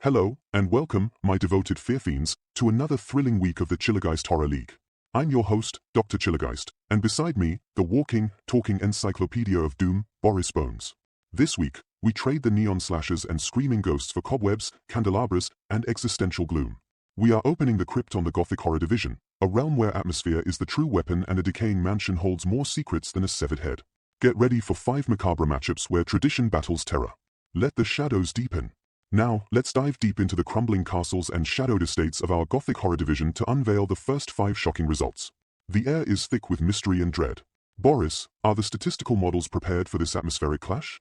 Hello, and welcome, my devoted fear fiends, to another thrilling week of the Chillergeist Horror League. I'm your host, Dr. Chillergeist, and beside me, the walking, talking encyclopedia of doom, Boris Bones. This week, we trade the neon slashers and screaming ghosts for cobwebs, candelabras, and existential gloom. We are opening the crypt on the Gothic Horror division, a realm where atmosphere is the true weapon and a decaying mansion holds more secrets than a severed head. Get ready for 5 macabre matchups where tradition battles terror. Let the shadows deepen. Now, let's dive deep into the crumbling castles and shadowed estates of our Gothic Horror division to unveil the first 5 shocking results. The air is thick with mystery and dread. Boris, are the statistical models prepared for this atmospheric clash?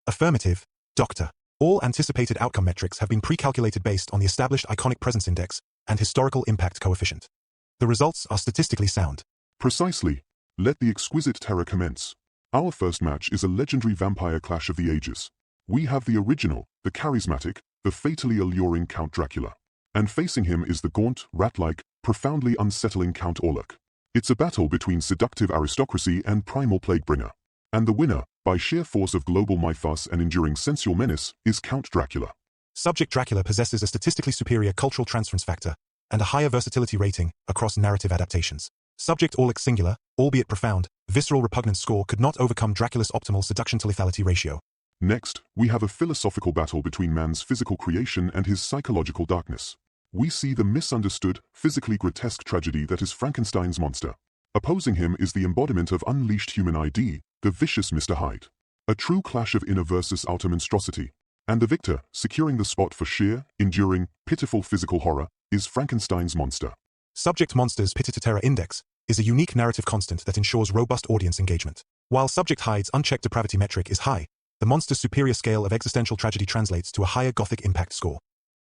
Affirmative, Doctor. All anticipated outcome metrics have been pre-calculated based on the established iconic presence index and historical impact coefficient. The results are statistically sound. Precisely. Let the exquisite terror commence. Our first match is a legendary vampire clash of the ages. We have the original, the charismatic, the fatally alluring Count Dracula. And facing him is the gaunt, rat-like, profoundly unsettling Count Orlok. It's a battle between seductive aristocracy and primal plaguebringer. And the winner, by sheer force of global mythos and enduring sensual menace, is Count Dracula. Subject Dracula possesses a statistically superior cultural transference factor and a higher versatility rating across narrative adaptations. Subject Orlok's singular, albeit profound, visceral repugnance score could not overcome Dracula's optimal seduction to lethality ratio. Next, we have a philosophical battle between man's physical creation and his psychological darkness. We see the misunderstood, physically grotesque tragedy that is Frankenstein's monster. Opposing him is the embodiment of unleashed human ID, the vicious Mr. Hyde. A true clash of inner versus outer monstrosity. And the victor, securing the spot for sheer, enduring, pitiful physical horror, is Frankenstein's monster. Subject Monster's Pity to Terror Index is a unique narrative constant that ensures robust audience engagement. While Subject Hyde's unchecked depravity metric is high, the monster's superior scale of existential tragedy translates to a higher Gothic impact score.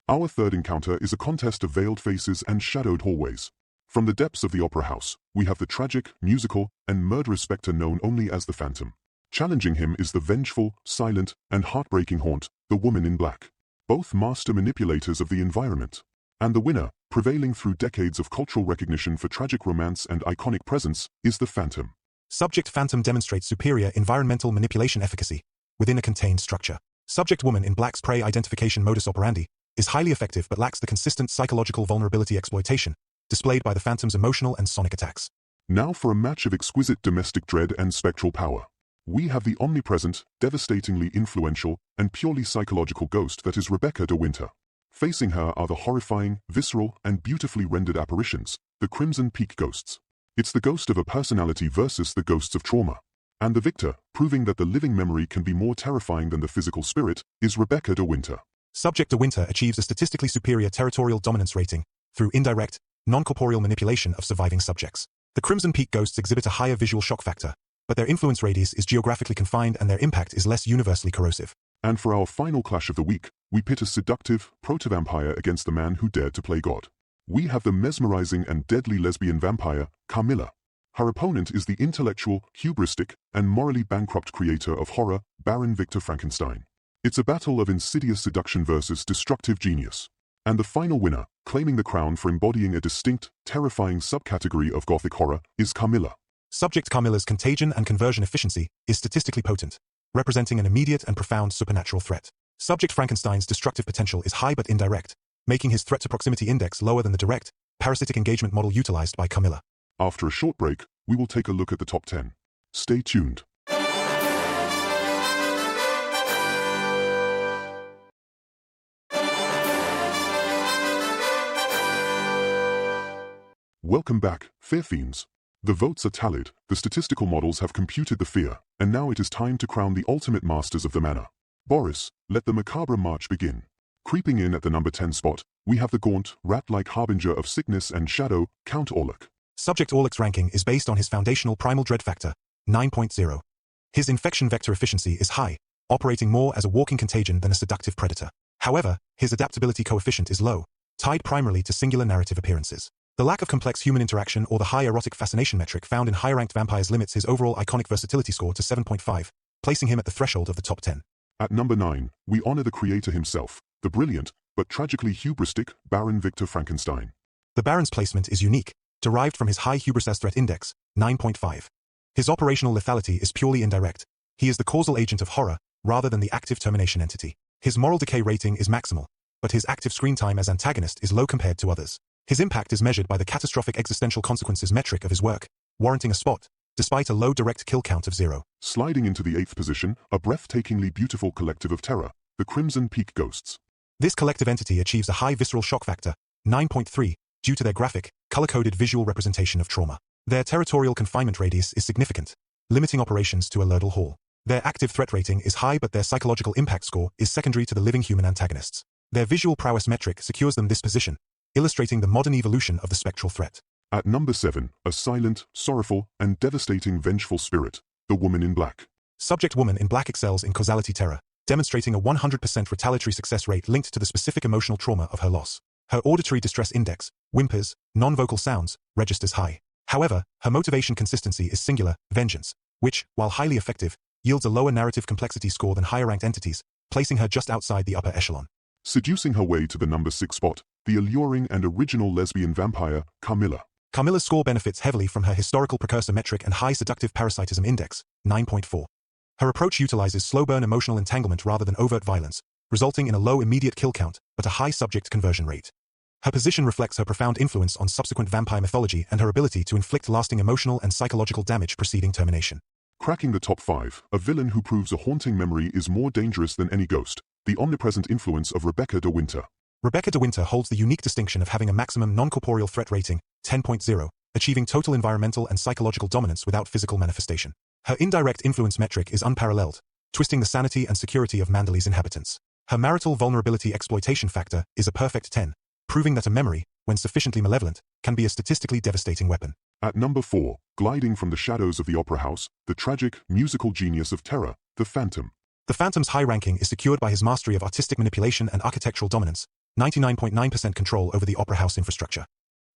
Our third encounter is a contest of veiled faces and shadowed hallways. From the depths of the opera house, we have the tragic, musical, and murderous spectre known only as the Phantom. Challenging him is the vengeful, silent, and heartbreaking haunt, the Woman in Black. Both master manipulators of the environment. And the winner, prevailing through decades of cultural recognition for tragic romance and iconic presence, is the Phantom. Subject Phantom demonstrates superior environmental manipulation efficacy within a contained structure. Subject Woman in Black's prey identification modus operandi is highly effective but lacks the consistent psychological vulnerability exploitation displayed by the Phantom's emotional and sonic attacks. Now for a match of exquisite domestic dread and spectral power. We have the omnipresent, devastatingly influential, and purely psychological ghost that is Rebecca de Winter. Facing her are the horrifying, visceral, and beautifully rendered apparitions, the Crimson Peak ghosts. It's the ghost of a personality versus the ghosts of trauma. And the victor, proving that the living memory can be more terrifying than the physical spirit, is Rebecca de Winter. Subject de Winter achieves a statistically superior territorial dominance rating through indirect, non-corporeal manipulation of surviving subjects. The Crimson Peak ghosts exhibit a higher visual shock factor, but their influence radius is geographically confined and their impact is less universally corrosive. And for our final clash of the week, we pit a seductive, proto-vampire against the man who dared to play God. We have the mesmerizing and deadly lesbian vampire, Carmilla. Her opponent is the intellectual, hubristic, and morally bankrupt creator of horror, Baron Victor Frankenstein. It's a battle of insidious seduction versus destructive genius. And the final winner, claiming the crown for embodying a distinct, terrifying subcategory of Gothic horror, is Carmilla. Subject Carmilla's contagion and conversion efficiency is statistically potent, representing an immediate and profound supernatural threat. Subject Frankenstein's destructive potential is high but indirect, making his threat to proximity index lower than the direct, parasitic engagement model utilized by Carmilla. After a short break, we will take a look at the top 10. Stay tuned. Welcome back, Fear Fiends. The votes are tallied, the statistical models have computed the fear, and now it is time to crown the ultimate masters of the manor. Boris, let the macabre march begin. Creeping in at the number 10 spot, we have the gaunt, rat-like harbinger of sickness and shadow, Count Orlok. Subject Orlok's ranking is based on his foundational primal dread factor, 9.0. His infection vector efficiency is high, operating more as a walking contagion than a seductive predator. However, his adaptability coefficient is low, tied primarily to singular narrative appearances. The lack of complex human interaction or the high erotic fascination metric found in higher-ranked vampires limits his overall iconic versatility score to 7.5, placing him at the threshold of the top 10. At number 9, we honor the creator himself, the brilliant, but tragically hubristic, Baron Victor Frankenstein. The Baron's placement is unique, derived from his high hubris as threat index, 9.5. His operational lethality is purely indirect. He is the causal agent of horror, rather than the active termination entity. His moral decay rating is maximal, but his active screen time as antagonist is low compared to others. His impact is measured by the catastrophic existential consequences metric of his work, warranting a spot, despite a low direct kill count of 0. Sliding into the 8th position, a breathtakingly beautiful collective of terror, the Crimson Peak Ghosts. This collective entity achieves a high visceral shock factor, 9.3, due to their graphic, color-coded visual representation of trauma. Their territorial confinement radius is significant, limiting operations to a Lurdle Hall. Their active threat rating is high, but their psychological impact score is secondary to the living human antagonists. Their visual prowess metric secures them this position, illustrating the modern evolution of the spectral threat. At number 7, a silent, sorrowful, and devastating vengeful spirit, the Woman in Black. Subject Woman in Black excels in causality terror, demonstrating a 100% retaliatory success rate linked to the specific emotional trauma of her loss. Her auditory distress index, whimpers, non-vocal sounds, registers high. However, her motivation consistency is singular, vengeance, which, while highly effective, yields a lower narrative complexity score than higher-ranked entities, placing her just outside the upper echelon. Seducing her way to the number 6 spot, the alluring and original lesbian vampire, Carmilla. Carmilla's score benefits heavily from her historical precursor metric and high seductive parasitism index, 9.4. Her approach utilizes slow-burn emotional entanglement rather than overt violence, resulting in a low immediate kill count but a high subject conversion rate. Her position reflects her profound influence on subsequent vampire mythology and her ability to inflict lasting emotional and psychological damage preceding termination. Cracking the top 5, a villain who proves a haunting memory is more dangerous than any ghost, the omnipresent influence of Rebecca de Winter. Rebecca de Winter holds the unique distinction of having a maximum non-corporeal threat rating, 10.0, achieving total environmental and psychological dominance without physical manifestation. Her indirect influence metric is unparalleled, twisting the sanity and security of Manderley's inhabitants. Her marital vulnerability exploitation factor is a perfect 10, proving that a memory, when sufficiently malevolent, can be a statistically devastating weapon. At number 4, gliding from the shadows of the opera house, the tragic, musical genius of terror, the Phantom. The Phantom's high ranking is secured by his mastery of artistic manipulation and architectural dominance, 99.9% control over the opera house infrastructure.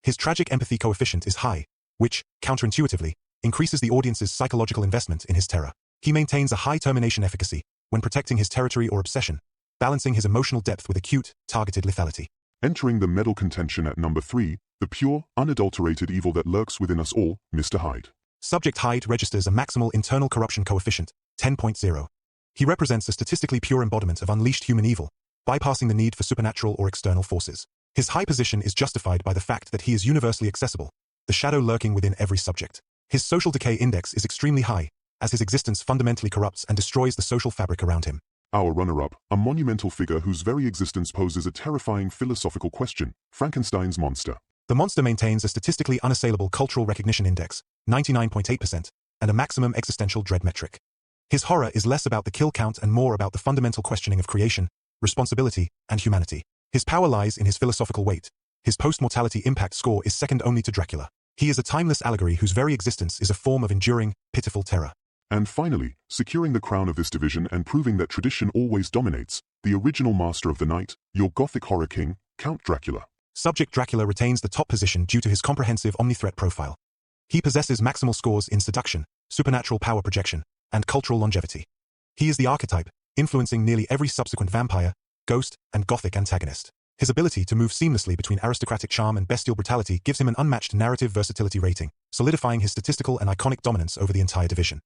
His tragic empathy coefficient is high, which, counterintuitively, increases the audience's psychological investment in his terror. He maintains a high termination efficacy when protecting his territory or obsession, balancing his emotional depth with acute, targeted lethality. Entering the medal contention at number 3, the pure, unadulterated evil that lurks within us all, Mr. Hyde. Subject Hyde registers a maximal internal corruption coefficient, 10.0. He represents a statistically pure embodiment of unleashed human evil, bypassing the need for supernatural or external forces. His high position is justified by the fact that he is universally accessible, the shadow lurking within every subject. His social decay index is extremely high, as his existence fundamentally corrupts and destroys the social fabric around him. Our runner-up, a monumental figure whose very existence poses a terrifying philosophical question, Frankenstein's monster. The monster maintains a statistically unassailable cultural recognition index, 99.8%, and a maximum existential dread metric. His horror is less about the kill count and more about the fundamental questioning of creation, responsibility, and humanity. His power lies in his philosophical weight. His post-mortality impact score is second only to Dracula. He is a timeless allegory whose very existence is a form of enduring, pitiful terror. And finally, securing the crown of this division and proving that tradition always dominates, the original master of the night, your Gothic horror king, Count Dracula. Subject Dracula retains the top position due to his comprehensive omni-threat profile. He possesses maximal scores in seduction, supernatural power projection, and cultural longevity. He is the archetype, influencing nearly every subsequent vampire, ghost, and Gothic antagonist. His ability to move seamlessly between aristocratic charm and bestial brutality gives him an unmatched narrative versatility rating, solidifying his statistical and iconic dominance over the entire division.